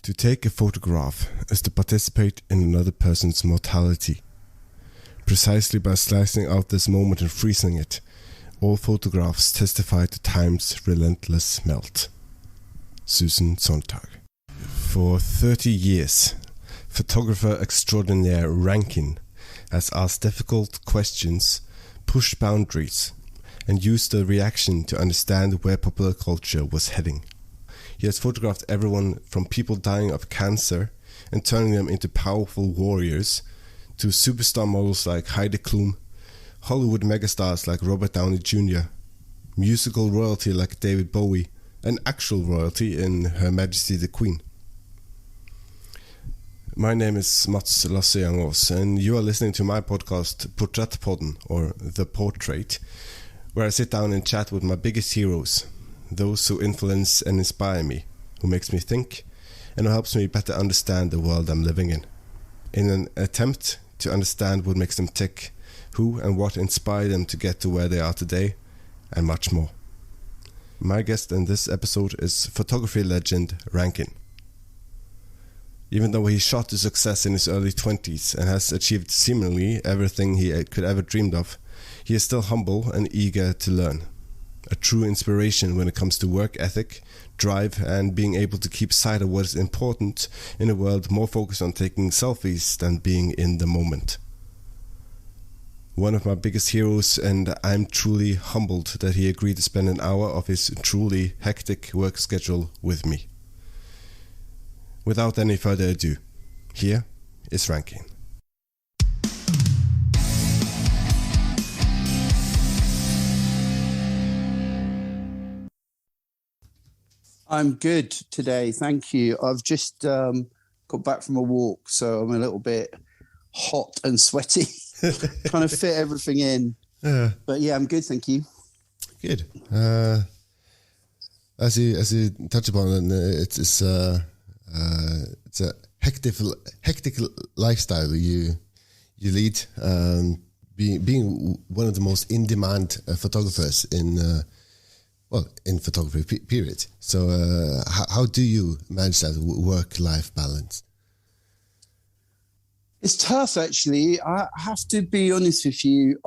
To take a photograph is to participate in another person's mortality. Precisely by slicing out this moment and freezing it, all photographs testify to time's relentless melt. Susan Sontag. For 30 years, photographer extraordinaire Rankin has asked difficult questions, pushed boundaries, and used the reaction to understand where popular culture was heading. He has photographed everyone from people dying of cancer and turning them into powerful warriors, to superstar models like Heidi Klum, Hollywood megastars like Robert Downey Jr., musical royalty like David Bowie, and actual royalty in Her Majesty the Queen. My name is Mats Lasse Jangås, and you are listening to my podcast Porträttpodden, or The Portrait, where I sit down and chat with my biggest heroes, those who influence and inspire me, who makes me think, and who helps me better understand the world I'm living in an attempt to understand what makes them tick, who and what inspired them to get to where they are today, and much more. My guest in this episode is photography legend Rankin. Even though he shot to success in his early 20s and has achieved seemingly everything he could ever dreamed of, he is still humble and eager to learn. A true inspiration when it comes to work ethic, drive, and being able to keep sight of what is important in a world more focused on taking selfies than being in the moment. One of my biggest heroes, and I'm truly humbled that he agreed to spend an hour of his truly hectic work schedule with me. Without any further ado, here is Rankin. I'm good today, thank you. I've just got back from a walk, so I'm a little bit hot and sweaty, trying to fit everything in. But yeah, I'm good, thank you. Good. As you touch upon, it's a hectic lifestyle you lead. Being one of the most in-demand photographers in photography, period. So how do you manage that work-life balance? It's tough, actually. I have to be honest with you.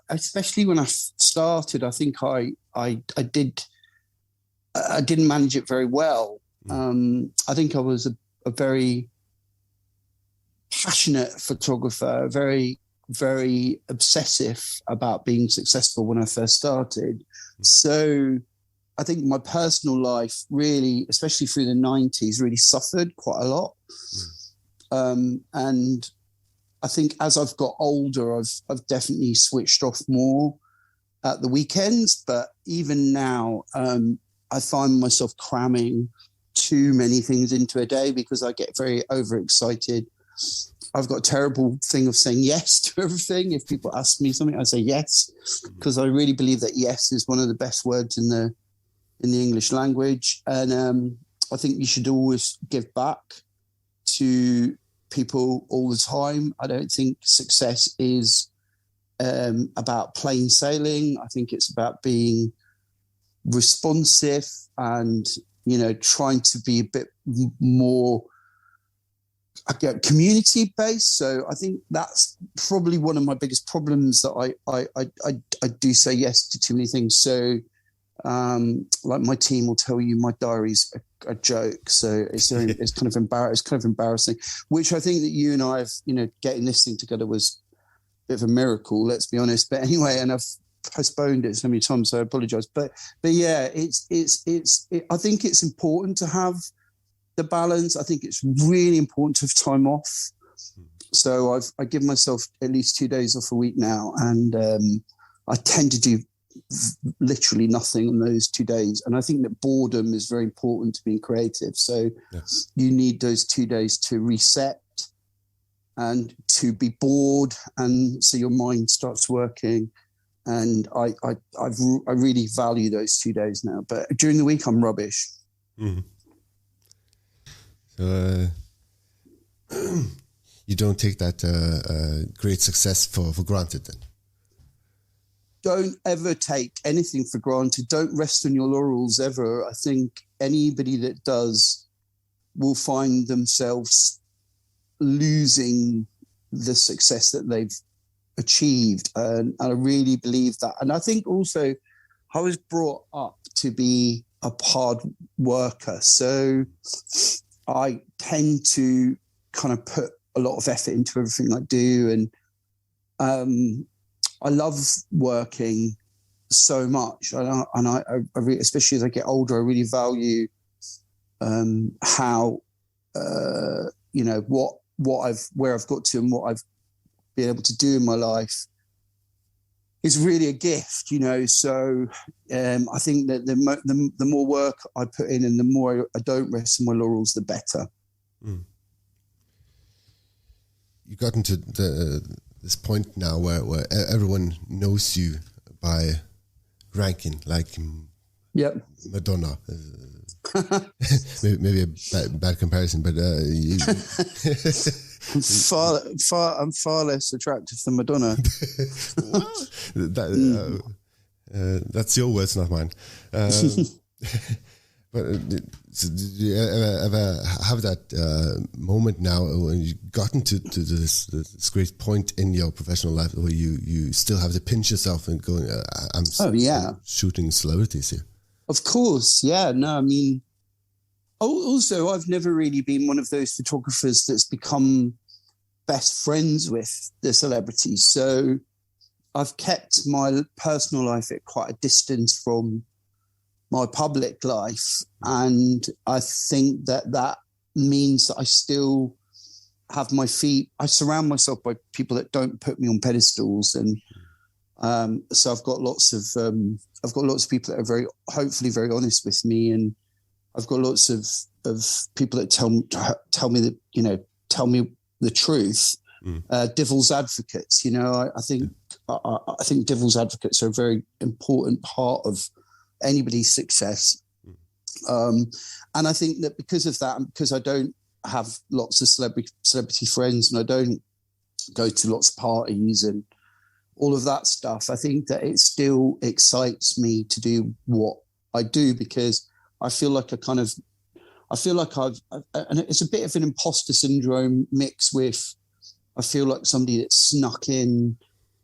Especially when I started, I think I didn't manage it very well. I think I was a very passionate photographer, very, very obsessive about being successful when I first started. So I think my personal life really, especially through the 90s, really suffered quite a lot. And I think as I've got older, I've definitely switched off more at the weekends. But even now, I find myself cramming too many things into a day because I get very overexcited. I've got a terrible thing of saying yes to everything. If people ask me something, I say yes, because I really believe that yes is one of the best words in the English language. And I think you should always give back to people all the time. I don't think success is about plain sailing. I think it's about being responsive and, trying to be a bit more community based. So I think that's probably one of my biggest problems, that I do say yes to too many things. So like my team will tell you my diary's a joke, so it's kind of embarrassing, which I think that you and I have, getting this thing together was a bit of a miracle, let's be honest. But anyway, and I've postponed it so many times, so I apologize. But yeah, I think it's important to have the balance. I think it's really important to have time off. So I give myself at least 2 days off a week now, and I tend to do literally nothing on those 2 days. And I think that boredom is very important to being creative. So you need those 2 days to reset and to be bored, and so your mind starts working. And I really value those 2 days now. But during the week, I'm rubbish. Mm-hmm. So you don't take that great success for granted then? Don't ever take anything for granted. Don't rest on your laurels ever. I think anybody that does will find themselves losing the success that they've achieved. And I really believe that. And I think also I was brought up to be a hard worker. So I tend to kind of put a lot of effort into everything I do. And I love working so much. And I really, especially as I get older, I really value how, where I've got to and what I've been able to do in my life is really a gift, So I think that the more work I put in and the more I don't rest on my laurels, the better. Mm. You got into this point now where everyone knows you by Rankin, like Madonna. maybe a bad comparison, but I'm far less attractive than Madonna. That's your words, not mine. But so did you ever have that moment now when you got into this great point in your professional life where you still have to pinch yourself and going, I'm shooting celebrities here? Of course, yeah. No, I mean, also, I've never really been one of those photographers that's become best friends with the celebrities. So I've kept my personal life at quite a distance from my public life. And I think that means that I still have my feet. I surround myself by people that don't put me on pedestals. And so I've got lots of people that are hopefully very honest with me. And I've got lots of people that tell me that, tell me the truth. Devil's advocates, I think devil's advocates are a very important part of anybody's success. And I think that because of that, and because I don't have lots of celebrity friends and I don't go to lots of parties and all of that stuff, I think that it still excites me to do what I do, because I feel like and it's a bit of an imposter syndrome mixed with, I feel like somebody that snuck in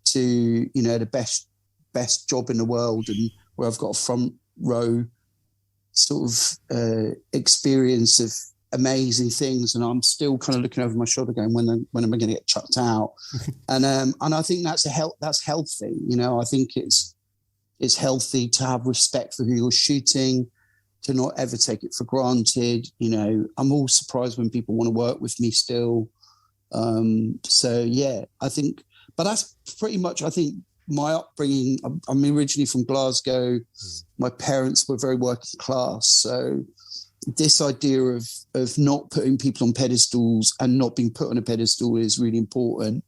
to, the best job in the world, and where I've got a front row sort of experience of amazing things, and I'm still kind of looking over my shoulder going, when am I going to get chucked out? And I think that's healthy. I think it's healthy to have respect for who you're shooting, to not ever take it for granted. I'm all surprised when people want to work with me still. So yeah, I think, but that's pretty much, I think, my upbringing. I'm originally from Glasgow. My parents were very working class. So this idea of not putting people on pedestals and not being put on a pedestal is really important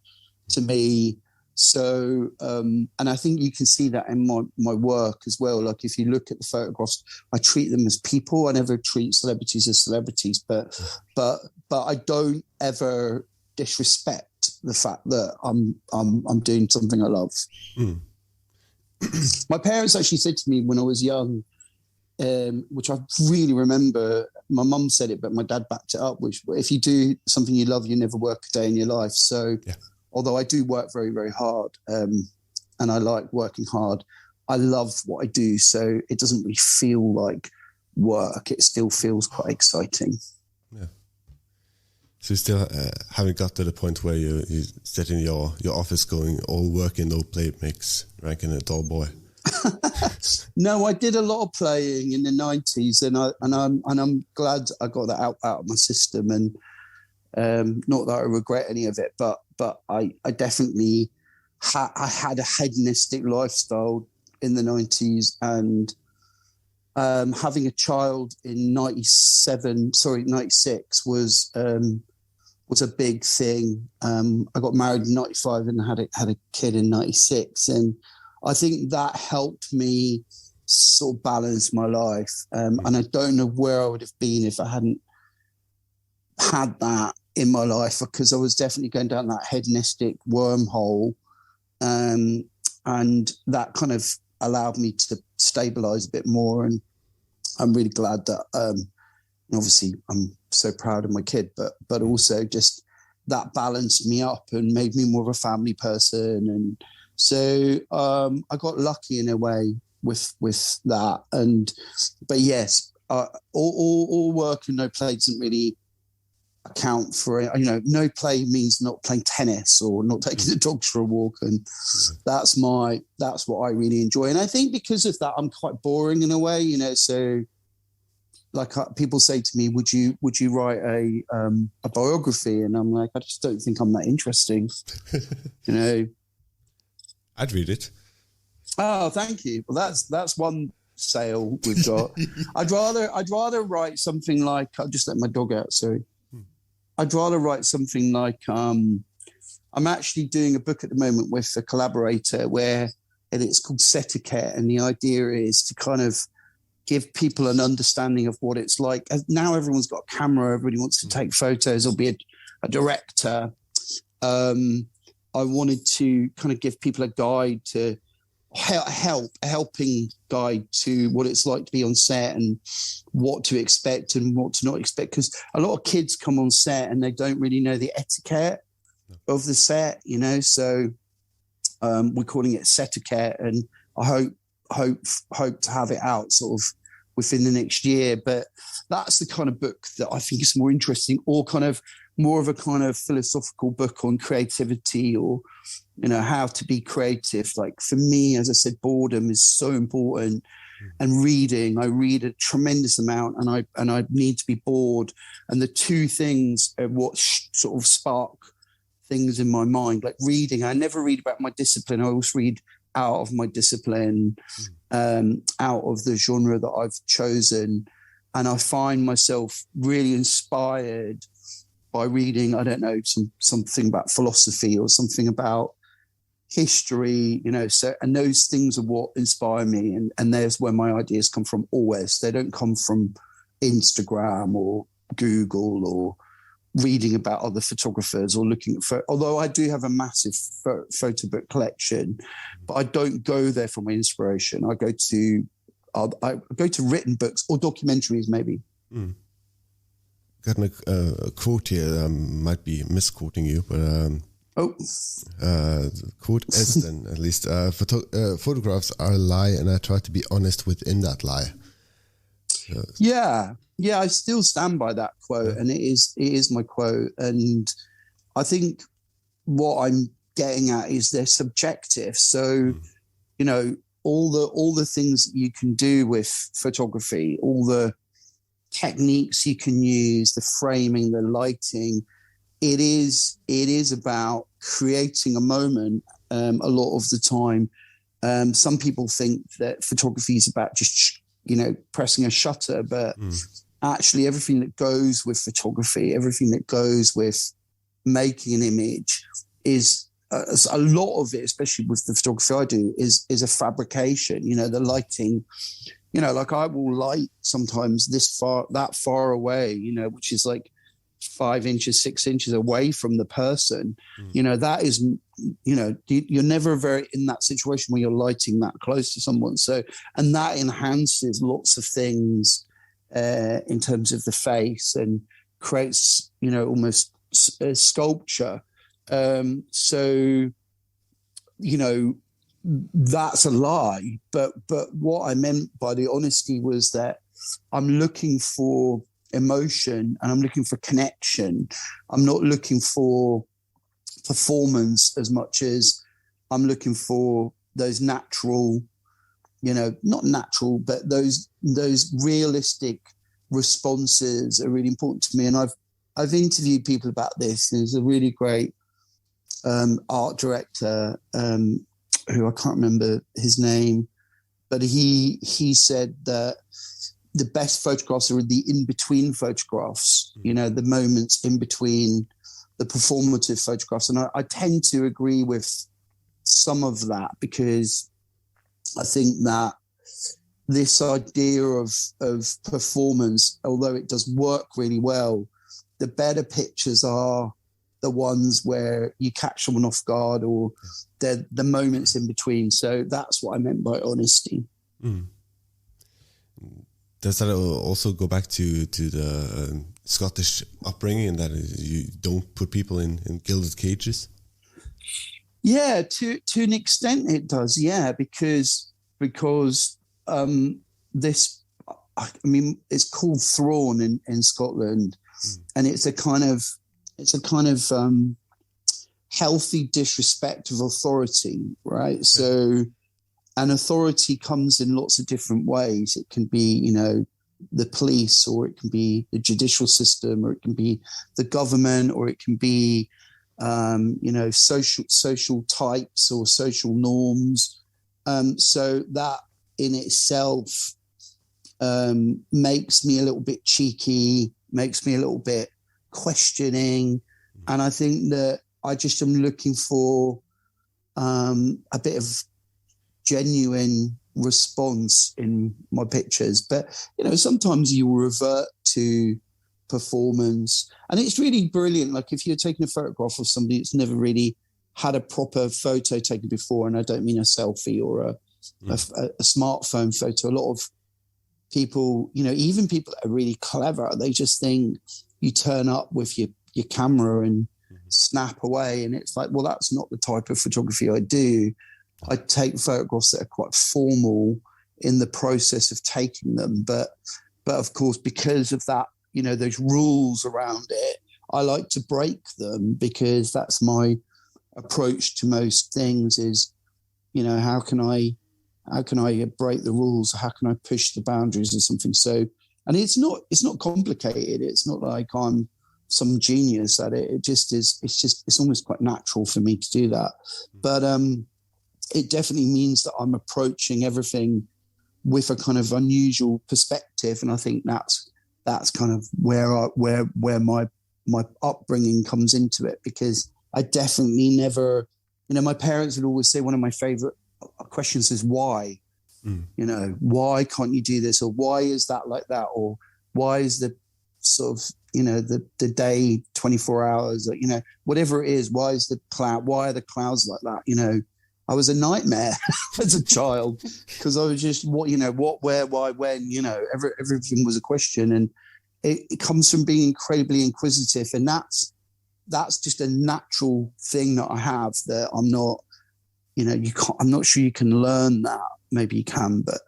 to me. So, and I think you can see that in my work as well. Like if you look at the photographs, I treat them as people. I never treat celebrities as celebrities, but I don't ever disrespect the fact that I'm doing something I love. My parents actually said to me when I was young, which I really remember, my mum said it, but my dad backed it up, which if you do something you love, you never work a day in your life. So although I do work very, very hard, and I like working hard, I love what I do. So it doesn't really feel like work. It still feels quite exciting. Yeah. So you still haven't got to the point where you sit in your office going, all work and no play makes Rankin a dull boy. No, I did a lot of playing in the 90s, and I'm glad I got that out of my system, and not that I regret any of it, but I definitely I had a hedonistic lifestyle in the 90s, and having a child in 96 was a big thing. I got married in 95 and had a kid in 96, and I think that helped me sort of balance my life. And I don't know where I would have been if I hadn't had that in my life, because I was definitely going down that hedonistic wormhole. And that kind of allowed me to stabilize a bit more. And I'm really glad that obviously I'm so proud of my kid, but also just that balanced me up and made me more of a family person. And so I got lucky in a way with that. But yes, all work and no play doesn't really account for it. No play means not playing tennis or not taking the dogs for a walk, and that's what I really enjoy. And I think because of that, I'm quite boring in a way. So like people say to me, would you write a biography? And I'm like, I just don't think I'm that interesting. I'd read it. Oh, thank you. Well, that's one sale we've got. I'd rather write something like, I'll just let my dog out, sorry. I'd rather write something like, I'm actually doing a book at the moment with a collaborator and it's called Etiquette, and the idea is to kind of give people an understanding of what it's like. Now everyone's got a camera, everybody wants to take photos or be a director. I wanted to kind of give people a guide to a helping guide to what it's like to be on set and what to expect and what to not expect. Because a lot of kids come on set and they don't really know the etiquette of the set, So we're calling it Etiquette, and I hope to have it out sort of within the next year. But that's the kind of book that I think is more interesting, or kind of more of a kind of philosophical book on creativity, or how to be creative. Like for me, as I said, boredom is so important. And reading, I read a tremendous amount, and I need to be bored. And the two things are what sort of spark things in my mind. Like reading, I never read about my discipline. I always read out of my discipline, out of the genre that I've chosen. And I find myself really inspired by reading, I don't know, something about philosophy or something about history, and those things are what inspire me. And there's where my ideas come from always. They don't come from Instagram or Google or reading about other photographers or looking at although I do have a massive photo book collection, but I don't go there for my inspiration. I go to written books or documentaries maybe. Got a quote here, might be misquoting you, but quote is then at least photographs are a lie, and I try to be honest within that lie. Yeah, I still stand by that quote, and it is my quote. And I think what I'm getting at is they're subjective. So, all the things that you can do with photography, all the techniques you can use, the framing, the lighting, it is about creating a moment. A lot of the time, some people think that photography is about just pressing a shutter, but actually everything that goes with photography, everything that goes with making an image is a lot of it, especially with the photography I do, is a fabrication. The lighting, like I will light sometimes that far away, which is like 5 inches, 6 inches away from the person. That is, you're never very in that situation where you're lighting that close to someone. So, and that enhances lots of things in terms of the face and creates, almost a sculpture. So, that's a lie. But what I meant by the honesty was that I'm looking for emotion and I'm looking for connection. I'm not looking for performance as much as I'm looking for those natural, not natural, but those realistic responses are really important to me. And I've interviewed people about this. There's a really great art director who I can't remember his name, but he said that the best photographs are the in-between photographs, the moments in between the performative photographs. And I tend to agree with some of that, because I think that this idea of performance, although it does work really well, the better pictures are the ones where you catch someone off guard, or the moments in between. So that's what I meant by honesty. Does that also go back to the Scottish upbringing, that you don't put people in gilded cages? Yeah, to an extent it does. Yeah, because this, I mean, it's called Thrawn in Scotland, and it's a kind of healthy disrespect of authority, right? So, and authority comes in lots of different ways. It can be, you know, the police, or it can be the judicial system, or it can be the government, or it can be, you know, social types or social norms. So that in itself makes me a little bit cheeky, makes me a little bit questioning. And I think that I just am looking for a bit of genuine response in my pictures. But, you know, sometimes you revert to performance, and it's really brilliant. Like if you're taking a photograph of somebody that's never really had a proper photo taken before, and I don't mean a selfie or a smartphone photo. A lot of people, you know, even people that are really clever, they just think you turn up with your camera and snap away, and it's like, well, that's not the type of photography I do. I take photographs that are quite formal in the process of taking them, but of course, because of that, you know, those rules around it, I like to break them, because that's my approach to most things is, you know, how can I break the rules? How can I push the boundaries of something? So, and it's not complicated. It's not like I'm some genius at it. It just is. It's almost quite natural for me to do that. But it definitely means that I'm approaching everything with a kind of unusual perspective, and I think that's kind of where my upbringing comes into it, because I definitely never, you know, my parents would always say one of my favorite questions is why. You know, why can't you do this, or why is that like that, or why is the sort of, you know, the day 24 hours, you know, whatever it is, why are the clouds like that? You know, I was a nightmare as a child, because I was just what, where, why, when, you know, everything was a question. And it comes from being incredibly inquisitive, and that's just a natural thing that I have, that I'm not, you know, I'm not sure you can learn that. Maybe you can, but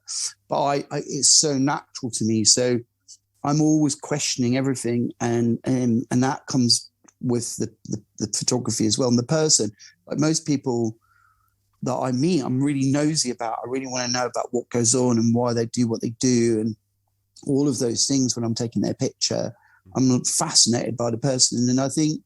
it's so natural to me. So I'm always questioning everything, and that comes with the photography as well. And the person, like most people that I meet, I'm really nosy about. I really want to know about what goes on and why they do what they do, and all of those things. When I'm taking their picture, I'm fascinated by the person. And I think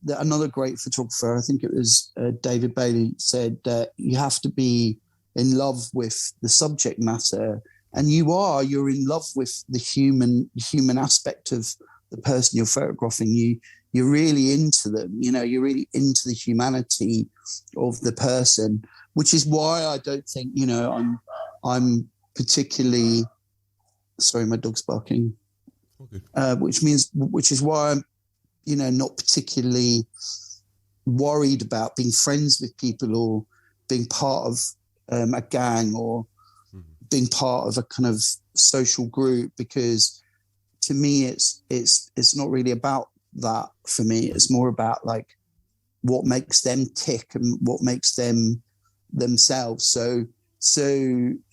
another great photographer, I think it was David Bailey, said that you have to be in love with the subject matter, and you're in love with the human aspect of the person you're photographing. You're really into them, you know, you're really into the humanity of the person, which is why I don't think, you know, I'm particularly, sorry, my dog's barking, okay. Which is why I'm, you know, not particularly worried about being friends with people, or being part of a gang, or being part of a kind of social group, because to me it's not really about that. For me, it's more about like what makes them tick and what makes them themselves. So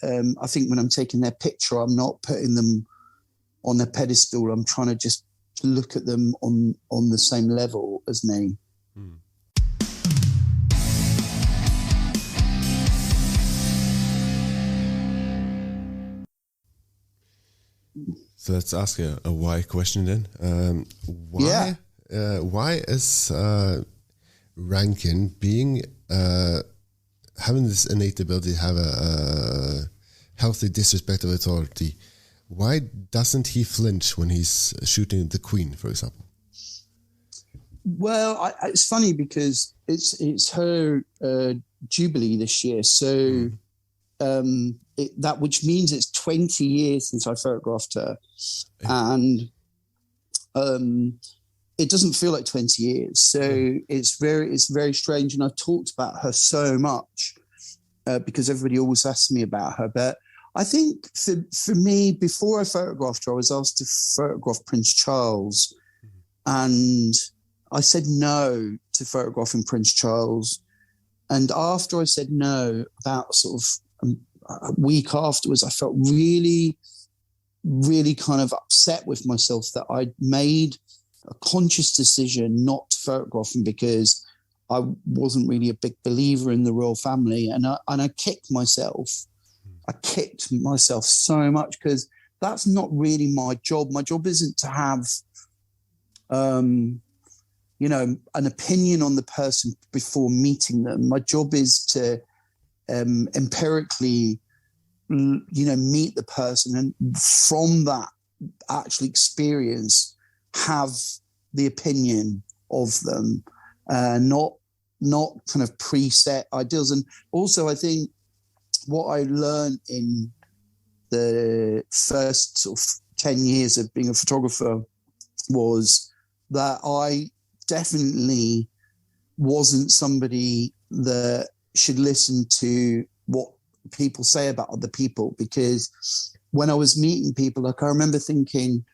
I think when I'm taking their picture, I'm not putting them on a pedestal. I'm trying to just look at them on the same level as me. So let's ask a why question then. Why is Rankin being having this innate ability to have a healthy disrespect of authority? Why doesn't he flinch when he's shooting the Queen, for example? Well, it's funny because it's her jubilee this year, so that which means it's 20 years since I photographed her, and it doesn't feel like 20 years. So it's very strange, and I've talked about her so much because everybody always asks me about her, but I think for me, before I photographed her, I was asked to photograph Prince Charles, and I said no to photographing Prince Charles. And after I said no, about sort of a week afterwards, I felt really, really kind of upset with myself that I'd made a conscious decision not to photograph him because I wasn't really a big believer in the royal family. And I kicked myself. I kicked myself so much because that's not really my job. My job isn't to have, you know, an opinion on the person before meeting them. My job is to empirically, you know, meet the person, and from that actual experience, have the opinion of them, not kind of preset ideals. And also, I think what I learned in the first sort of 10 years of being a photographer was that I definitely wasn't somebody that should listen to what people say about other people, because when I was meeting people, like I remember thinking,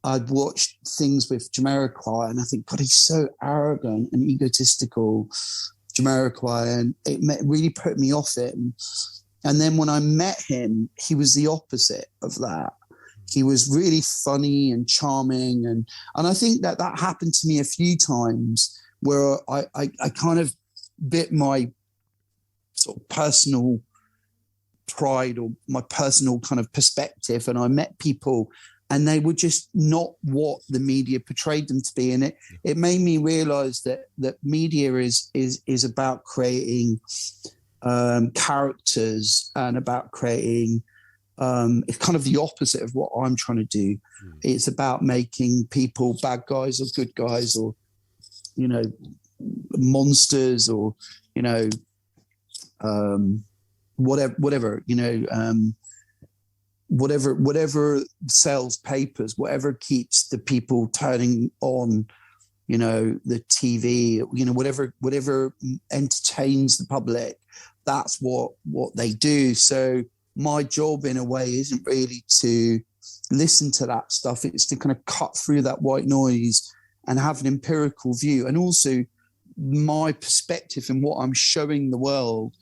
I'd watched things with Jamiroquai and I think, God, he's so arrogant and egotistical, Jamiroquai, and it really put me off him. And then when I met him, he was the opposite of that. He was really funny and charming. And I think that happened to me a few times where I kind of bit my sort of personal pride or my personal kind of perspective. And I met people and they were just not what the media portrayed them to be. And it made me realize that media is about creating characters and about creating it's kind of the opposite of what I'm trying to do. It's about making people bad guys or good guys, or, you know, monsters, or, you know, whatever, you know, whatever sells papers, whatever keeps the people turning on, you know, the TV, you know, whatever entertains the public, that's what they do. So my job in a way isn't really to listen to that stuff. It's to kind of cut through that white noise and have an empirical view. And also my perspective in what I'm showing the world.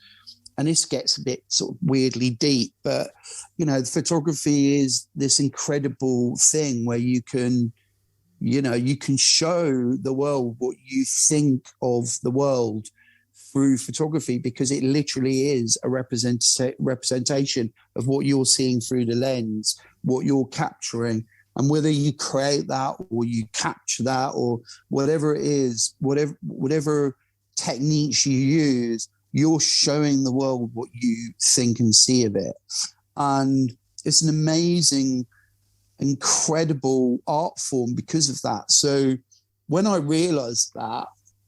And this gets a bit sort of weirdly deep, but, you know, photography is this incredible thing where you can, you know, you can show the world what you think of the world through photography, because it literally is a representation of what you're seeing through the lens, what you're capturing. And whether you create that or you capture that or whatever it is, whatever techniques you use, you're showing the world what you think and see of it. And it's an amazing, incredible art form because of that. So when I realized that,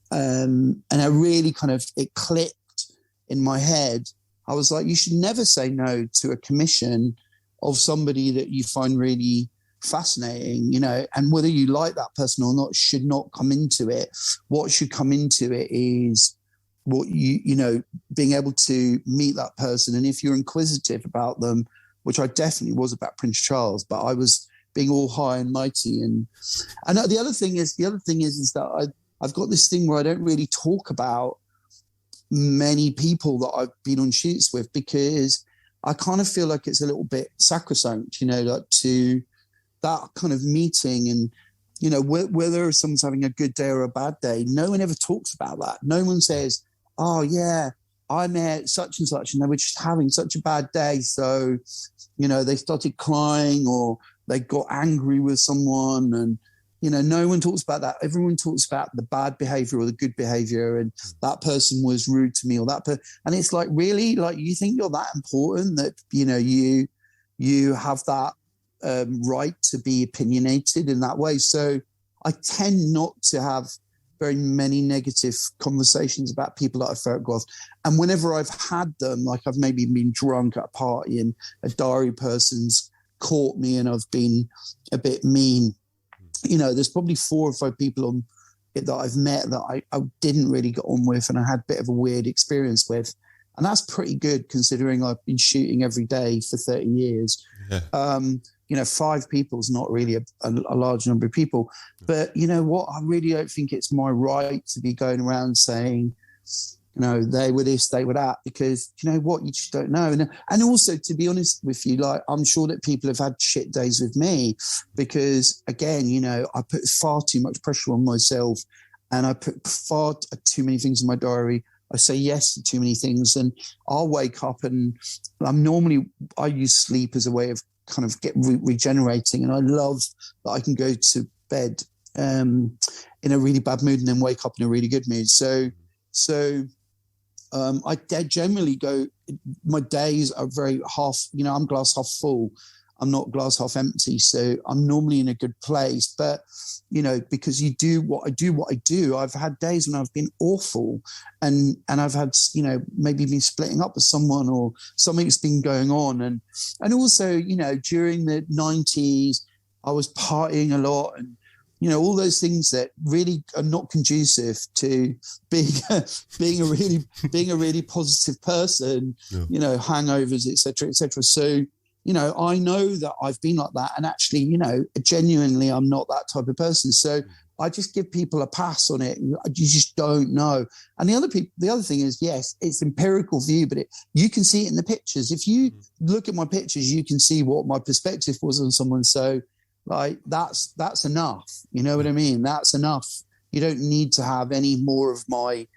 and I really kind of, it clicked in my head, I was like, you should never say no to a commission of somebody that you find really fascinating, you know, and whether you like that person or not should not come into it. What should come into it is what you know, being able to meet that person. And if you're inquisitive about them, which I definitely was about Prince Charles, but I was being all high and mighty. And the other thing is that I've got this thing where I don't really talk about many people that I've been on shoots with, because I kind of feel like it's a little bit sacrosanct, you know, like to that kind of meeting. And, you know, whether someone's having a good day or a bad day, no one ever talks about that. No one says, oh yeah, I met such and such and they were just having such a bad day. So, you know, they started crying or they got angry with someone. And, you know, no one talks about that. Everyone talks about the bad behavior or the good behavior, and that person was rude to me or that and it's like, really, like, you think you're that important that, you know, you have that right to be opinionated in that way. So I tend not to have very many negative conversations about people that I've photographed. And whenever I've had them, like I've maybe been drunk at a party and a diary person's caught me and I've been a bit mean, you know, there's probably 4 or 5 people on it that I've met that I didn't really get on with and I had a bit of a weird experience with. And that's pretty good considering I've been shooting every day for 30 years. Yeah. 5 people is not really a large number of people. But you know what? I really don't think it's my right to be going around saying, they were this, they were that, because you know what? You just don't know. And also, to be honest with you, like, I'm sure that people have had shit days with me because, again, I put far too much pressure on myself and I put far too many things in my diary. I say yes to too many things, and I'll wake up and I use sleep as a way of kind of regenerating. And I love that I can go to bed in a really bad mood and then wake up in a really good mood. So I generally go, my days are very I'm glass half full. I'm not glass half empty. So I'm normally in a good place. But, because you do what I do, I've had days when I've been awful and I've had, maybe been splitting up with someone or something's been going on. And also, during the 90s, I was partying a lot and, all those things that really are not conducive to being a really positive person, hangovers, et cetera, et cetera. So, I know that I've been like that, and actually, genuinely, I'm not that type of person. So I just give people a pass on it. You just don't know. And the other thing is, yes, it's empirical view, but you can see it in the pictures. If you look at my pictures, you can see what my perspective was on someone. So, like, that's enough. You know what I mean? That's enough. You don't need to have any more of my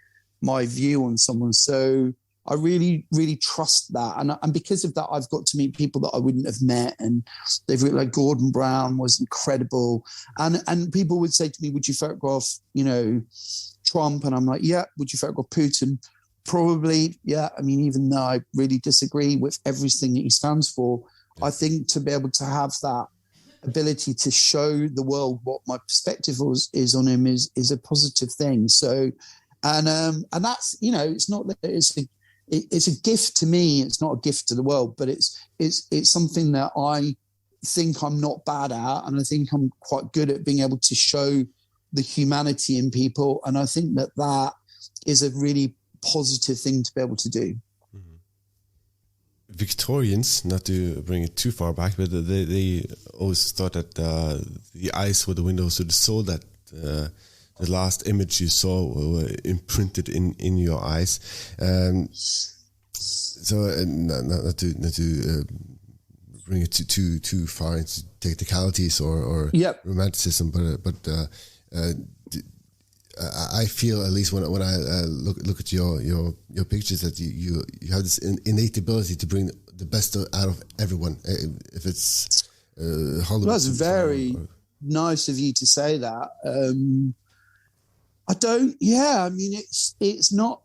view on someone. So I really, really trust that. And because of that, I've got to meet people that I wouldn't have met. And they've written, like, Gordon Brown was incredible. And people would say to me, would you photograph, Trump? And I'm like, yeah. Would you photograph Putin? Probably, yeah. I mean, even though I really disagree with everything that he stands for, I think to be able to have that ability to show the world what my perspective is on him is a positive thing. So, and that's, it's not that it's a gift to me. It's not a gift to the world, but it's something that I think I'm not bad at, and I think I'm quite good at being able to show the humanity in people. And I think that is a really positive thing to be able to do. Victorians, not to bring it too far back, but they always thought that the eyes were the windows to the soul, that the last image you saw were imprinted in your eyes. So not to bring it too far into technicalities or romanticism, but I feel, at least when I look at your pictures, that you have this innate ability to bring the best out of everyone. If it's Hollywood, well, that's very nice of you to say that. I don't. Yeah, I mean, it's not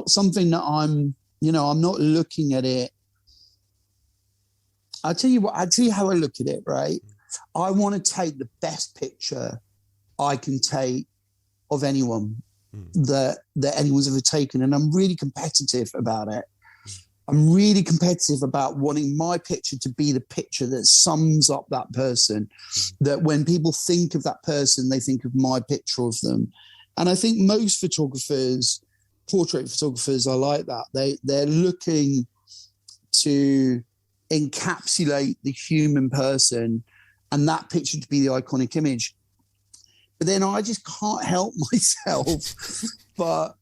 something that I'm not looking at it. I'll tell you how I look at it. Right, I want to take the best picture I can take of anyone that anyone's ever taken. And I'm really competitive about it. I'm really competitive about wanting my picture to be the picture that sums up that person, that when people think of that person, they think of my picture of them. And I think most photographers, portrait photographers, are like that. They're looking to encapsulate the human person and that picture to be the iconic image. But then I just can't help myself but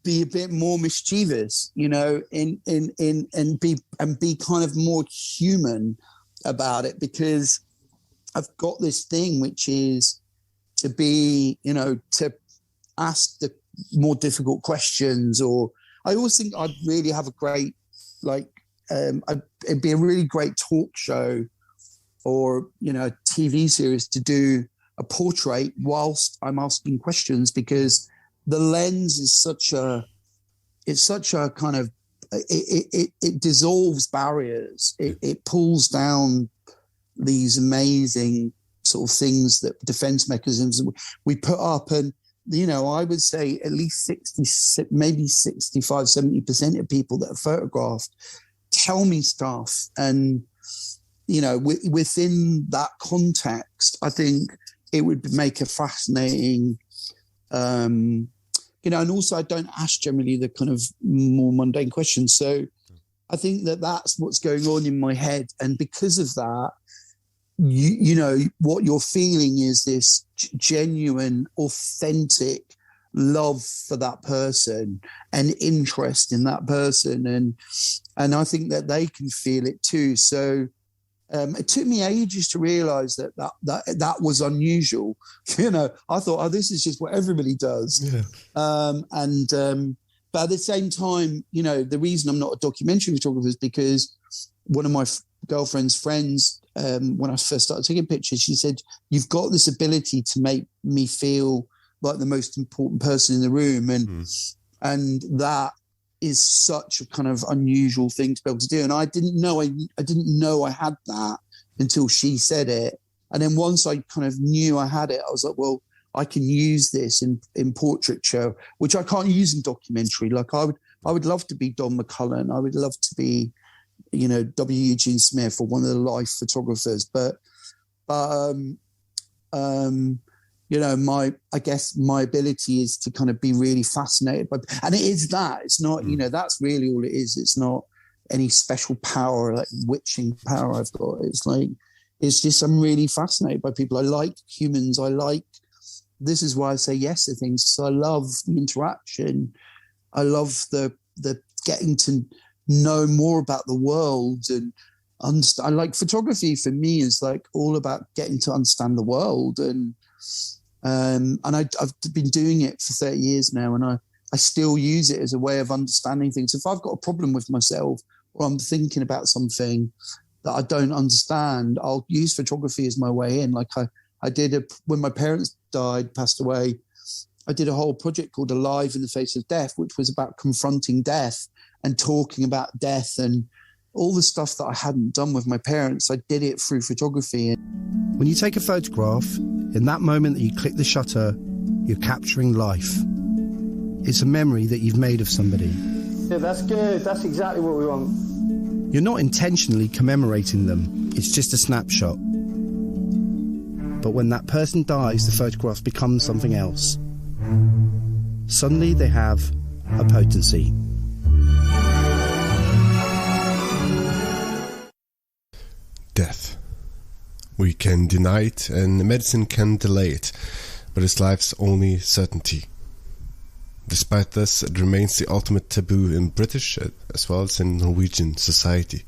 be a bit more mischievous, and be kind of more human about it, because I've got this thing which is to be, to ask the more difficult questions. Or I always think I'd really have a great, it'd be a really great talk show or, a TV series to do a portrait whilst I'm asking questions, because the lens is such a kind of, it dissolves barriers. It pulls down these amazing sort of things, that defense mechanisms we put up. And, I would say at least 60, maybe 65, 70% of people that are photographed tell me stuff. And, within that context, I think it would make a fascinating, and also I don't ask generally the kind of more mundane questions. So I think that that's what's going on in my head. And because of that, you know, what you're feeling is this genuine, authentic love for that person and interest in that person. And I think that they can feel it too. So it took me ages to realize that was unusual. You know, I thought, oh, this is just what everybody does. Yeah. But at the same time, you know, the reason I'm not a documentary photographer is because one of my girlfriend's friends, when I first started taking pictures, she said, you've got this ability to make me feel like the most important person in the room. And that is such a kind of unusual thing to be able to do. And I didn't know I had that until she said it. And then once I kind of knew I had it, I was like, well, I can use this in portraiture, which I can't use in documentary. Like I would love to be Don McCullen. I would love to be, you know, W. Eugene Smith or one of the life photographers. But you know, I guess my ability is to kind of be really fascinated by, and it is that. It's not, you know, that's really all it is. It's not any special power, like witching power I've got. It's like, it's just, I'm really fascinated by people. I like humans. This is why I say yes to things. So I love the interaction. I love the getting to know more about the world and understand. I like photography for me is like all about getting to understand the world. And I've been doing it for 30 years now, and I still use it as a way of understanding things. If I've got a problem with myself or I'm thinking about something that I don't understand, I'll use photography as my way in. Like I did when my parents passed away, I did a whole project called Alive in the Face of Death, which was about confronting death and talking about death and all the stuff that I hadn't done with my parents. I did it through photography. When you take a photograph, in that moment that you click the shutter, you're capturing life. It's a memory that you've made of somebody. Yeah, that's good. That's exactly what we want. You're not intentionally commemorating them. It's just a snapshot. But when that person dies, the photograph becomes something else. Suddenly they have a potency. Death. We can deny it, and medicine can delay it, but it's life's only certainty. Despite this, it remains the ultimate taboo in British as well as in Norwegian society.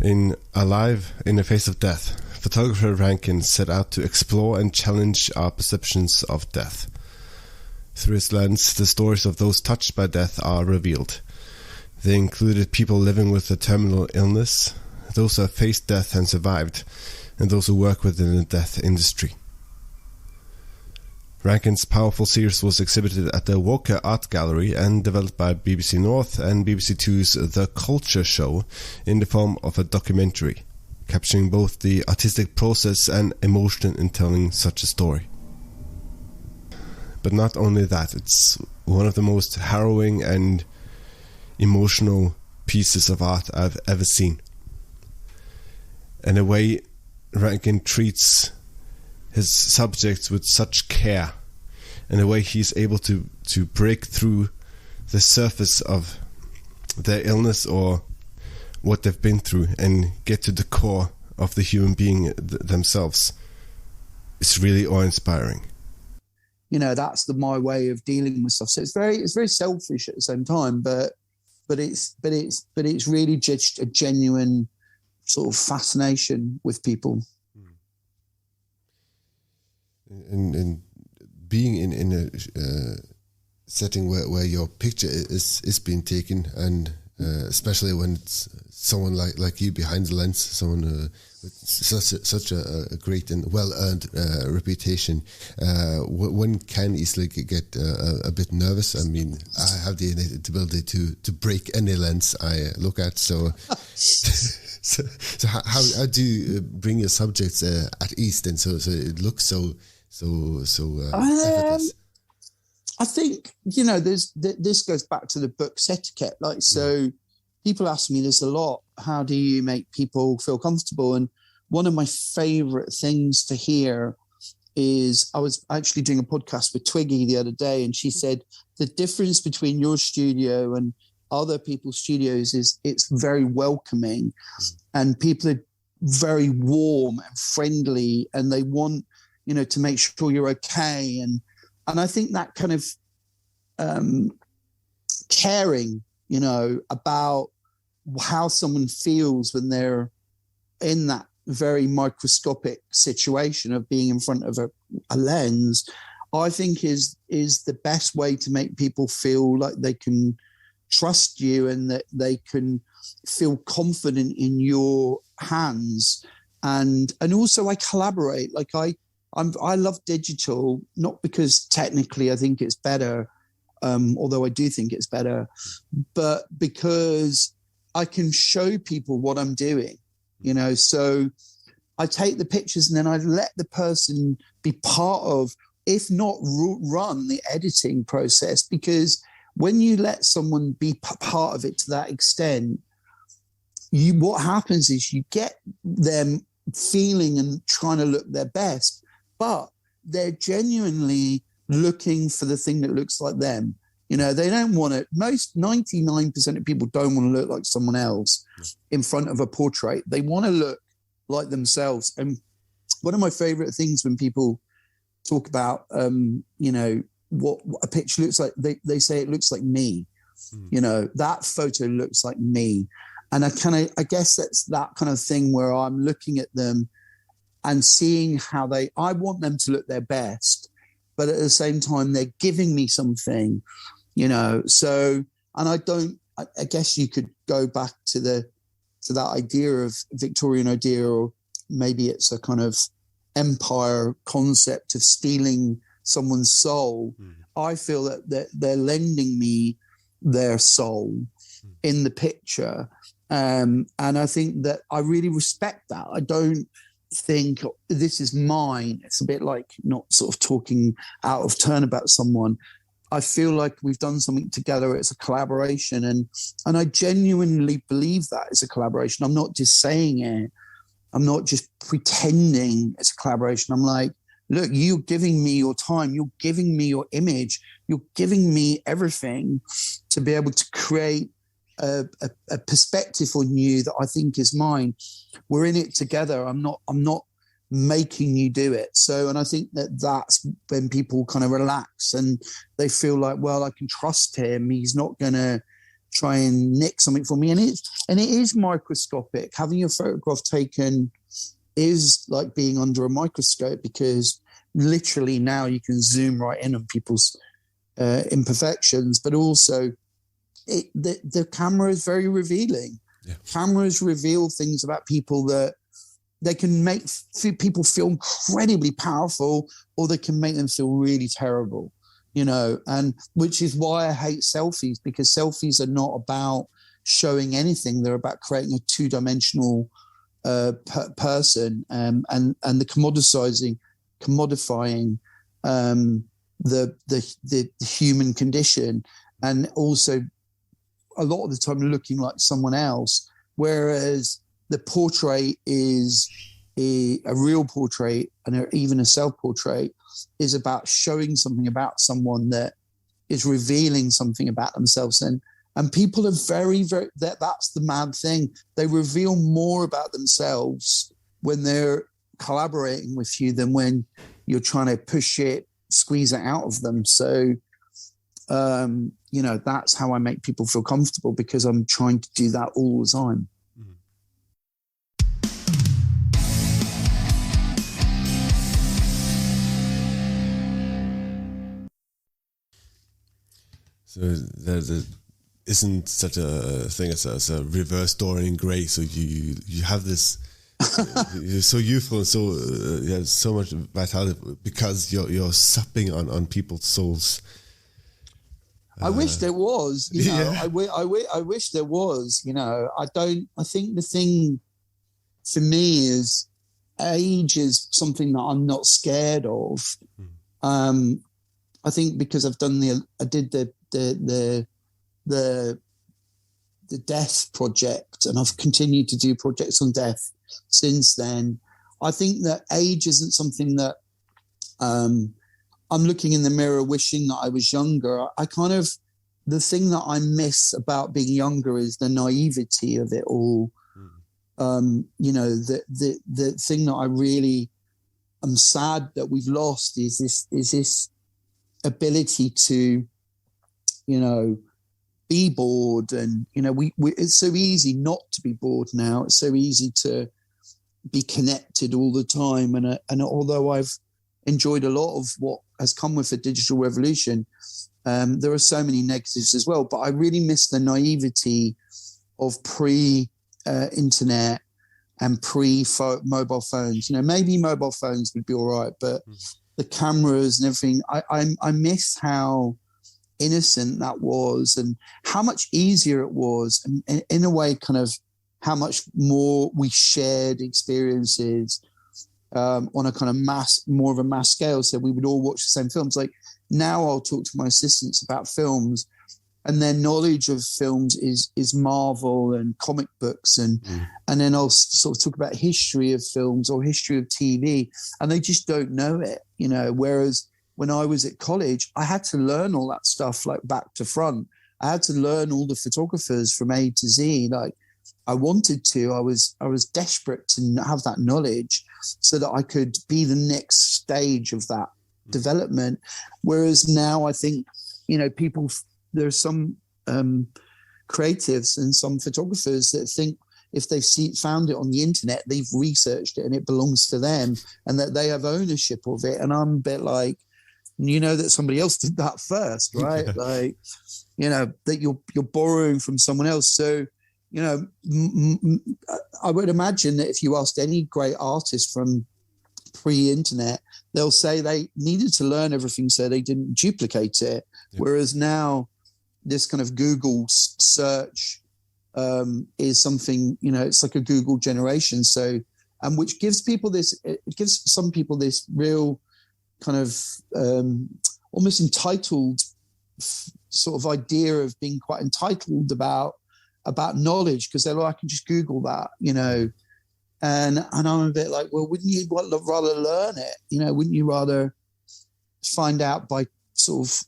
In Alive in the Face of Death, photographer Rankin set out to explore and challenge our perceptions of death. Through his lens, the stories of those touched by death are revealed. They included people living with a terminal illness, those who have faced death and survived, and those who work within the death industry. Rankin's powerful series was exhibited at the Walker Art Gallery and developed by BBC North and BBC Two's The Culture Show in the form of a documentary, capturing both the artistic process and emotion in telling such a story. But not only that, it's one of the most harrowing and emotional pieces of art I've ever seen. And the way Rankin treats his subjects with such care, and the way he's able to break through the surface of their illness or what they've been through and get to the core of the human being themselves, it's really awe-inspiring. You know, that's my way of dealing with stuff. So it's very selfish at the same time, but it's really just a genuine sort of fascination with people. And being in a setting where your picture is being taken, and especially when it's someone like you behind the lens, someone with such a great and well-earned reputation, one can easily get a bit nervous. I mean, I have the ability to break any lens I look at, so... So how do you bring your subjects at ease then, so it looks so effortless? I think, you know, this goes back to the book's etiquette. Like, so people ask me this a lot: how do you make people feel comfortable? And one of my favorite things to hear is I was actually doing a podcast with Twiggy the other day, and she said the difference between your studio and other people's studios is it's very welcoming, and people are very warm and friendly, and they want, you know, to make sure you're okay. And I think that kind of caring, you know, about how someone feels when they're in that very microscopic situation of being in front of a lens, I think is the best way to make people feel like they can trust you and that they can feel confident in your hands. And also I collaborate. Like I love digital, not because technically I think it's better, although I do think it's better, but because I can show people what I'm doing, you know. So I take the pictures and then I let the person be part of, if not run the editing process, because when you let someone be part of it to that extent, what happens is you get them feeling and trying to look their best, but they're genuinely looking for the thing that looks like them. You know, they don't want to, 99% of people don't want to look like someone else in front of a portrait. They want to look like themselves. And one of my favorite things when people talk about, you know, what a picture looks like, they say it looks like me. You know, that photo looks like me. And I guess that's that kind of thing where I'm looking at them and seeing how I want them to look their best, but at the same time, they're giving me something, you know. So, and I guess you could go back to that idea of Victorian idea, or maybe it's a kind of empire concept of stealing someone's soul. I feel that they're lending me their soul in the picture. And I think that I really respect that. I don't think this is mine. It's a bit like not sort of talking out of turn about someone. I feel like we've done something together. It's a collaboration. And I genuinely believe that it's a collaboration. I'm not just saying it. I'm not just pretending it's a collaboration. I'm like, look, you're giving me your time. You're giving me your image. You're giving me everything to be able to create a perspective on you that I think is mine. We're in it together. I'm not making you do it. So, and I think that's when people kind of relax and they feel like, well, I can trust him. He's not going to try and nick something from me. And it is microscopic. Having your photograph taken is like being under a microscope, because literally now you can zoom right in on people's imperfections, but also the camera is very revealing. Yeah. Cameras reveal things about people that they can make people feel incredibly powerful, or they can make them feel really terrible, you know, and which is why I hate selfies, because selfies are not about showing anything. They're about creating a two-dimensional person, and the commodifying the human condition, and also a lot of the time looking like someone else, whereas the portrait is a real portrait, and even a self-portrait is about showing something about someone that is revealing something about themselves. And people are very, very, that's the mad thing. They reveal more about themselves when they're collaborating with you than when you're trying to push it, squeeze it out of them. So, you know, that's how I make people feel comfortable, because I'm trying to do that all the time. So there isn't such a thing as a reverse Dorian Gray. So you have this, you're so youthful and so you have so much vitality because you're supping on people's souls. I wish there was, you know. Yeah. I wish there was, you know. I think the thing for me is age is something that I'm not scared of. I think because I did the death project, and I've continued to do projects on death since then. I think that age isn't something that I'm looking in the mirror wishing that I was younger. The thing that I miss about being younger is the naivety of it all. The thing that I really am sad that we've lost is this ability to, be bored. And, it's so easy not to be bored now. It's so easy to be connected all the time. And although I've enjoyed a lot of what has come with the digital revolution, there are so many negatives as well. But I really miss the naivety of pre-internet and pre-mobile phones. Maybe mobile phones would be all right, but the cameras and everything, I miss how innocent that was and how much easier it was. And in a way, kind of how much more we shared experiences on a kind of more of a mass scale. So we would all watch the same films. Like now I'll talk to my assistants about films and their knowledge of films is Marvel and comic books. And then I'll sort of talk about history of films or history of TV, and they just don't know it, whereas when I was at college, I had to learn all that stuff, like back to front. I had to learn all the photographers from A to Z. Like I wanted to, I was desperate to have that knowledge so that I could be the next stage of that development. Whereas now I think, there are some creatives and some photographers that think if they've found it on the internet, they've researched it and it belongs to them and that they have ownership of it. And I'm a bit like, that somebody else did that first, right? Like, that you're borrowing from someone else. So, I would imagine that if you asked any great artist from pre-internet, they'll say they needed to learn everything so they didn't duplicate it. Yep. Whereas now this kind of Google search is something, it's like a Google generation. So, and which gives some people this real kind of almost entitled sort of idea of being quite entitled about knowledge, because they're like, I can just Google that, and I'm a bit like, well, wouldn't you rather learn it? Wouldn't you rather find out by sort of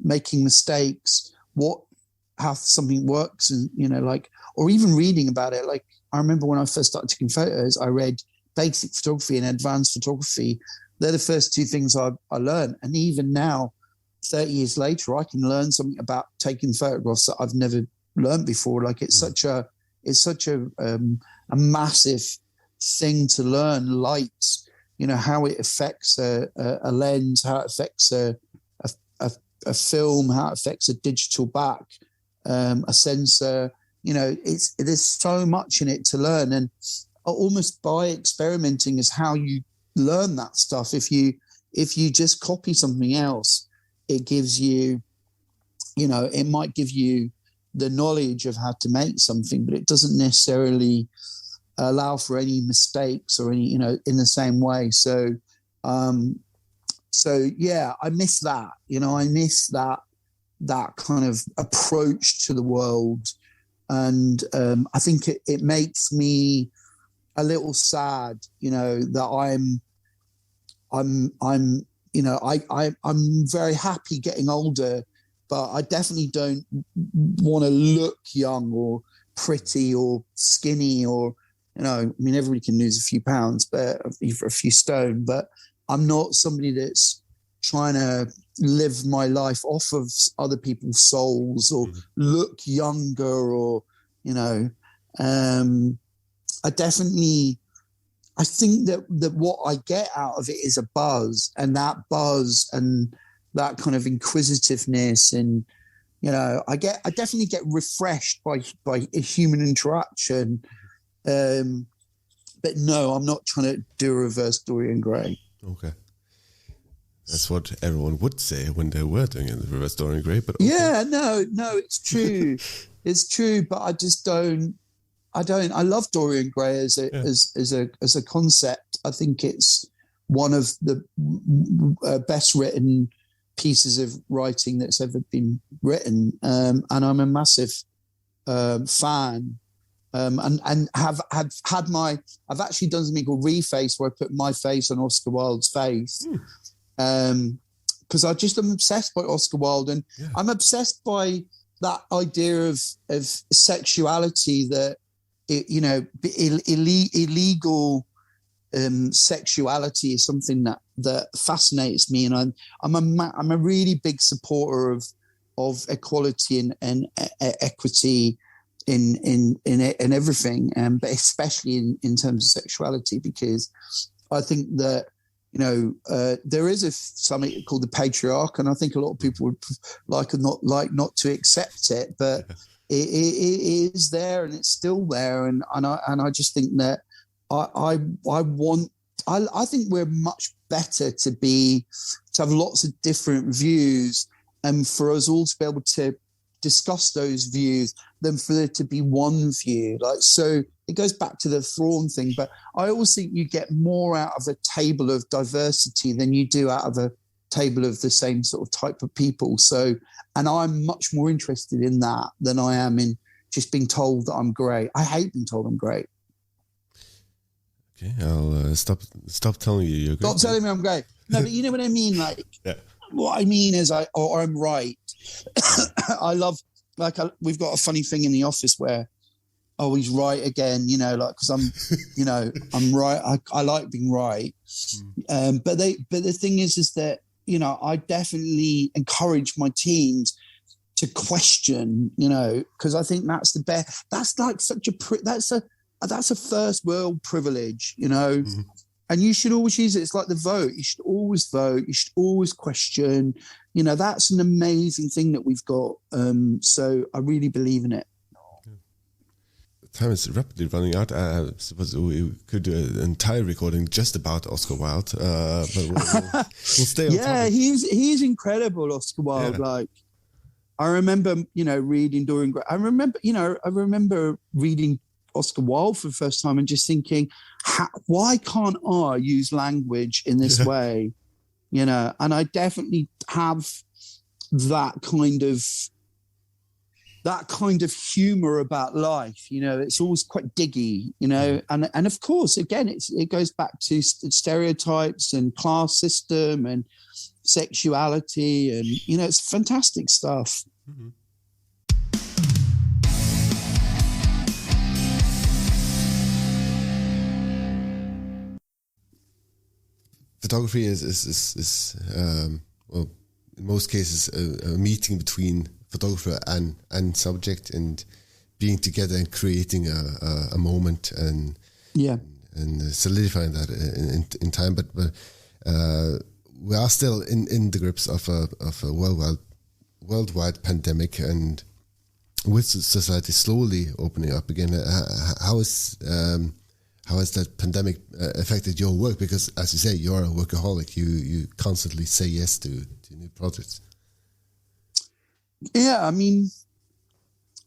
making mistakes how something works, and or even reading about it. Like I remember when I first started taking photos, I read basic photography and advanced photography. They're the first two things I learned. And even now, 30 years later, I can learn something about taking photographs that I've never learned before. Like it's such a massive thing to learn. Light, how it affects a lens, how it affects a film, how it affects a digital back, a sensor. There's so much in it to learn, and almost by experimenting is how you learn that stuff. If you just copy something else, it gives you, it might give you the knowledge of how to make something, but it doesn't necessarily allow for any mistakes or any, in the same way. So yeah, I miss that. I miss that kind of approach to the world, and I think it makes me a little sad, that I'm very happy getting older, but I definitely don't want to look young or pretty or skinny or, everybody can lose a few pounds, but a few stone, but I'm not somebody that's trying to live my life off of other people's souls or look younger or, I think that what I get out of it is a buzz and that kind of inquisitiveness, and I definitely get refreshed by a human interaction, but no, I'm not trying to do a reverse Dorian Gray. Okay, that's what everyone would say when they were doing a reverse Dorian Gray, but okay. Yeah, no, it's true. It's true, but I just don't. I love Dorian Gray as a concept. I think it's one of the best written pieces of writing that's ever been written, and I'm a massive fan and have had I've actually done something called reface, where I put my face on Oscar Wilde's face. Because I'm obsessed by Oscar Wilde, and I'm obsessed by that idea of sexuality, that illegal sexuality is something that fascinates me, and I'm a really big supporter of equality and equity in everything, but especially in terms of sexuality, because I think that there is something called the patriarch, and I think a lot of people would like not to accept it, but it is there, and it's still there, and I just think that I think we're much better to have lots of different views, and for us all to be able to discuss those views than for there to be one view. So it goes back to the Thrawn thing, but I always think you get more out of a table of diversity than you do out of a table of the same sort of type of people. So, and I'm much more interested in that than I am in just being told that I'm great. I hate being told I'm great. Okay, I'll stop telling you you're great. Stop telling me I'm great. No, but you know what I mean? What I mean is I'm right. I love, we've got a funny thing in the office where, he's right again, because I'm, I'm right. I like being right. But the thing is that, I definitely encourage my teams to question, because I think that's the best. That's like such that's a first world privilege, and you should always use it. It's like the vote. You should always vote. You should always question. That's an amazing thing that we've got. So I really believe in it. Time is rapidly running out. I suppose we could do an entire recording just about Oscar Wilde, but we'll stay on topic. He's incredible, Oscar Wilde. Yeah. I remember, reading Dorian Gray. I remember reading Oscar Wilde for the first time and just thinking, why can't I use language in this way? And I definitely have that kind of humor about life. It's always quite diggy, and of course, again, it goes back to stereotypes and class system and sexuality, and it's fantastic stuff. Mm-hmm. Photography is well, in most cases a meeting between photographer and subject, and being together and creating a moment and solidifying that in time. But we are still in the grips of a worldwide pandemic, and with society slowly opening up again. How has that pandemic affected your work? Because, as you say, you're a workaholic. You constantly say yes to new projects. Yeah, I mean,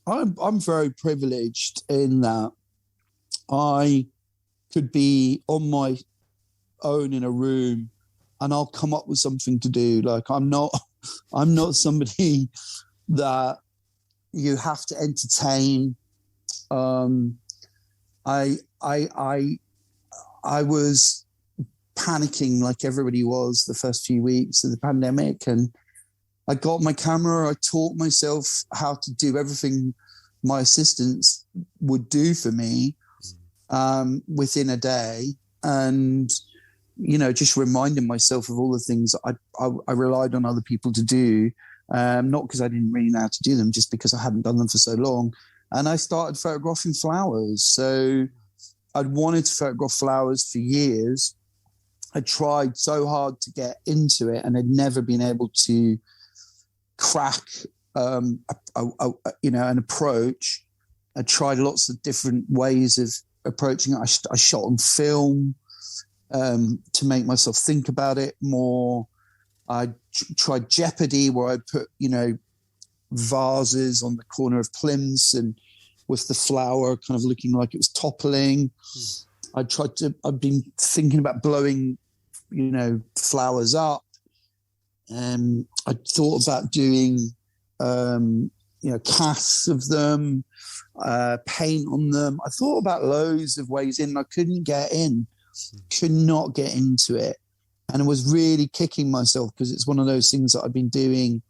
I'm very privileged in that I could be on my own in a room and I'll come up with something to do. Like I'm not somebody that you have to entertain. I was panicking like everybody was the first few weeks of the pandemic, and I got my camera. I taught myself how to do everything my assistants would do for me within a day, and just reminding myself of all the things I relied on other people to do, not because I didn't really know how to do them, just because I hadn't done them for so long. And I started photographing flowers. So I'd wanted to photograph flowers for years. I tried so hard to get into it, and I'd never been able to crack an approach. I tried lots of different ways of approaching it. I shot on film to make myself think about it more. I tried Jeopardy, where I put vases on the corner of plinths and with the flower kind of looking like it was toppling. I've been thinking about blowing flowers up. I thought about doing casts of them, paint on them. I thought about loads of ways in. I couldn't get in, could not get into it. And I was really kicking myself because it's one of those things that I've been doing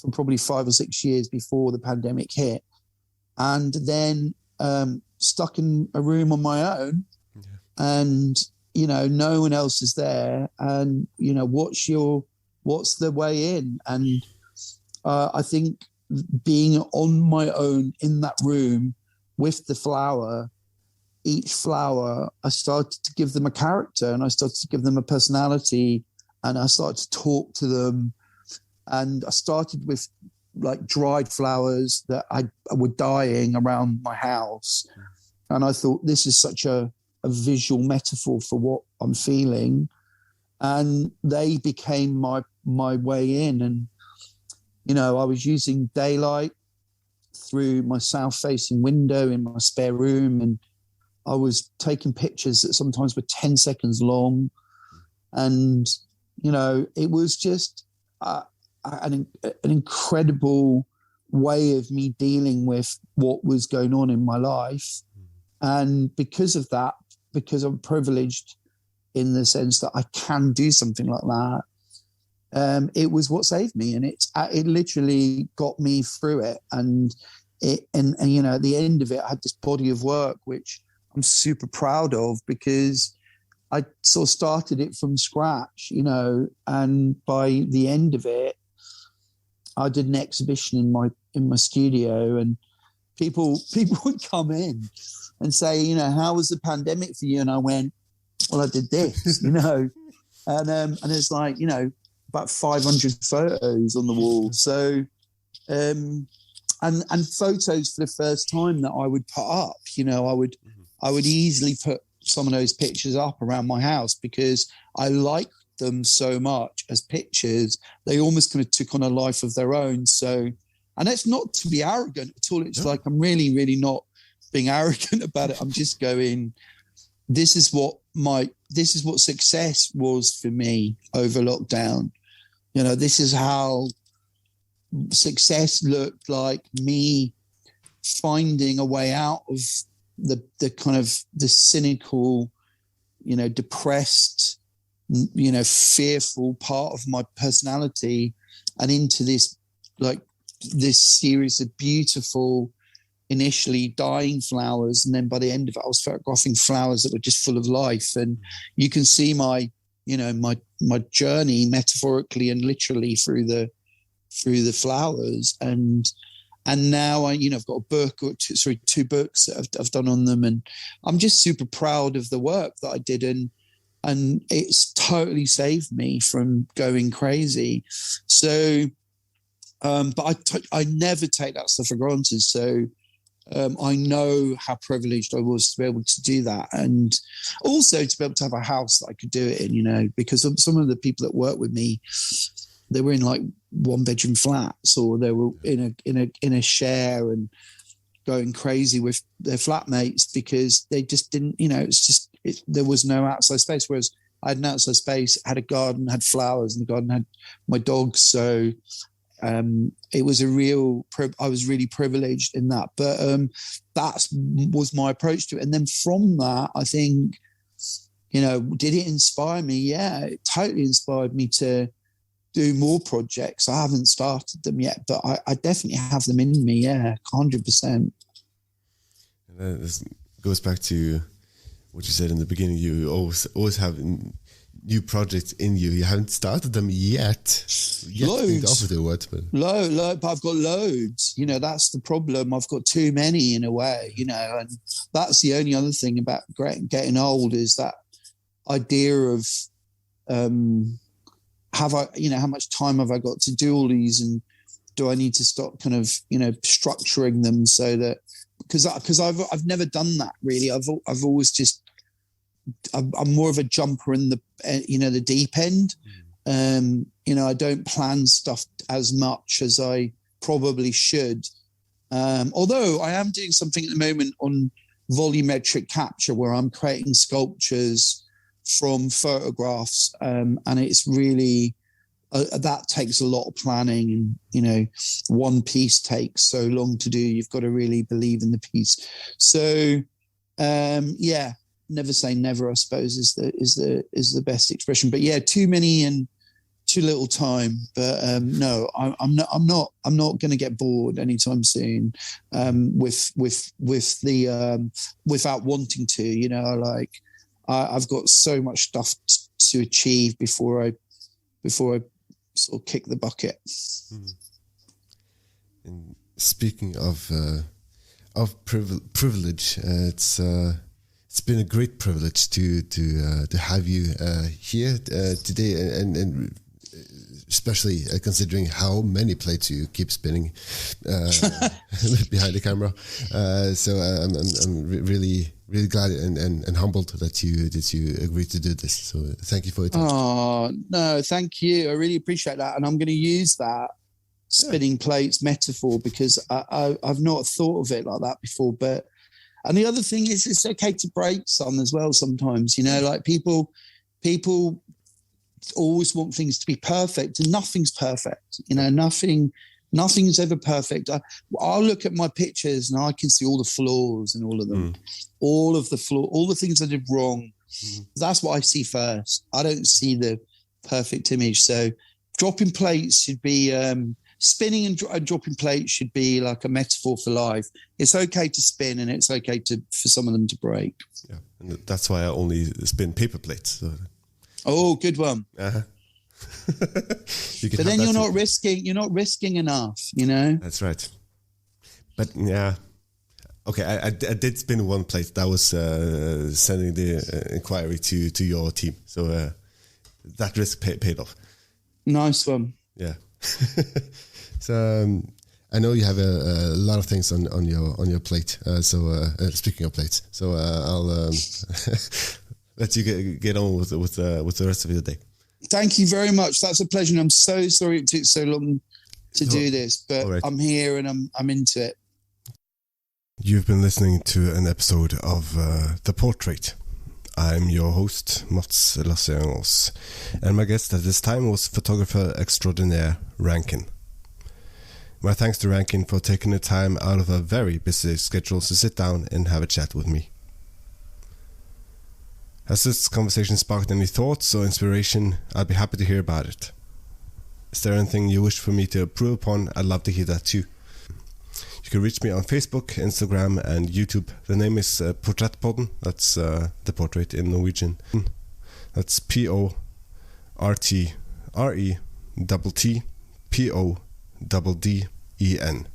for probably 5 or 6 years before the pandemic hit. And then stuck in a room on my own, and, no one else is there. And, what's the way in? And I think being on my own in that room with the flower, each flower, I started to give them a character, and I started to give them a personality, and I started to talk to them. And I started with like dried flowers that were dying around my house. And I thought, this is such a visual metaphor for what I'm feeling. And they became my way in. And, I was using daylight through my south-facing window in my spare room, and I was taking pictures that sometimes were 10 seconds long. And, it was just an incredible way of me dealing with what was going on in my life. And because of that, because I'm privileged in the sense that I can do something like that, it was what saved me, and it literally got me through it. And at the end of it, I had this body of work which I'm super proud of, because I sort of started it from scratch, and by the end of it, I did an exhibition in my studio, and people would come in and say, how was the pandemic for you? And I went, well, I did this, and it's like, about 500 photos on the wall. So, and photos for the first time that I would put up, I would easily put some of those pictures up around my house because I liked them so much as pictures. They almost kind of took on a life of their own. So, and it's not to be arrogant at all. It's like, I'm really, really not being arrogant about it. I'm just going, this is what success was for me over lockdown. This is how success looked like, me finding a way out of the kind of the cynical, depressed, fearful part of my personality, and into this series of beautiful, initially dying flowers. And then by the end of it, I was photographing flowers that were just full of life. And you can see my journey metaphorically and literally through the flowers. And now I've got a book, or two books that I've done on them, and I'm just super proud of the work that I did, and it's totally saved me from going crazy. So, but I never take that stuff for granted. So I know how privileged I was to be able to do that, and also to be able to have a house that I could do it in, because some of the people that work with me, they were in like 1-bedroom flats, or they were in a share and going crazy with their flatmates because they just didn't, there was no outside space. Whereas I had an outside space, had a garden, had flowers, and the garden had my dogs. So it was I was really privileged in that. But that was my approach to it. And then from that, I think, did it inspire me? Yeah, it totally inspired me to do more projects. I haven't started them yet, but I definitely have them in me. Yeah, 100%. And this goes back to what you said in the beginning. You always have new projects in you. You haven't started them yet. Loads. But I've got loads. That's the problem. I've got too many in a way, and that's the only other thing about getting old, is that idea of how much time have I got to do all these, and do I need to start kind of structuring them so that, because I've never done that really. I've always just, I'm more of a jumper in the deep end. I don't plan stuff as much as I probably should. Although I am doing something at the moment on volumetric capture, where I'm creating sculptures from photographs, and it's really that takes a lot of planning, and you know, one piece takes so long to do. You've got to really believe in the piece. So yeah, never say never, I suppose, is the best expression. But yeah, too many and too little time. But no, I'm not going to get bored anytime soon with the without wanting to. You know, like I've got so much stuff to achieve before I sort of kick the bucket. And speaking of privilege, it's been a great privilege to have you here today, and especially considering how many plates you keep spinning behind the camera. So I'm really glad and humbled that you agreed to do this. So thank you for your time. Oh no, thank you. I really appreciate that, and I'm going to use that spinning plates metaphor because I've not thought of it like that before. And the other thing is, it's okay to break some as well sometimes. You know, like people always want things to be perfect, and nothing's perfect. You know, nothing's ever perfect. I'll look at my pictures and I can see all the flaws in all of them, all the things I did wrong. That's what I see first. I don't see the perfect image. So dropping plates should be spinning and dropping plates should be like a metaphor for life. It's okay to spin, and it's okay for some of them to break. Yeah, and that's why I only spin paper plates. So. Oh, good one. Uh-huh. But then you're not risking enough, you know? That's right. But yeah, okay, I did spin one plate. That was sending the inquiry to your team. So that risk paid off. Nice one. Yeah. So I know you have a lot of things on your plate. So speaking of plates, so I'll let you get on with the rest of your day. Thank you very much. That's a pleasure. And I'm so sorry it took so long to do this, but right. I'm here and I'm into it. You've been listening to an episode of The Portrait. I'm your host, Mats Lasseangos, and my guest at this time was photographer extraordinaire Rankin. My thanks to Rankin for taking the time out of a very busy schedule to sit down and have a chat with me. Has this conversation sparked any thoughts or inspiration? I'd be happy to hear about it. Is there anything you wish for me to improve upon? I'd love to hear that too. You can reach me on Facebook, Instagram and YouTube. The name is Porträttpodden. That's The Portrait in Norwegian. That's PORTRETTPODDEN.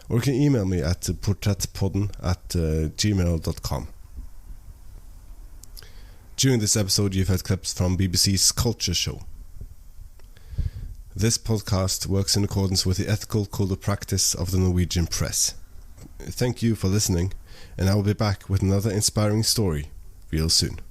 Or you can email me at porträttpodden@gmail.com. During this episode, you've heard clips from BBC's Culture Show. This podcast works in accordance with the ethical code of practice of the Norwegian press. Thank you for listening, and I will be back with another inspiring story real soon.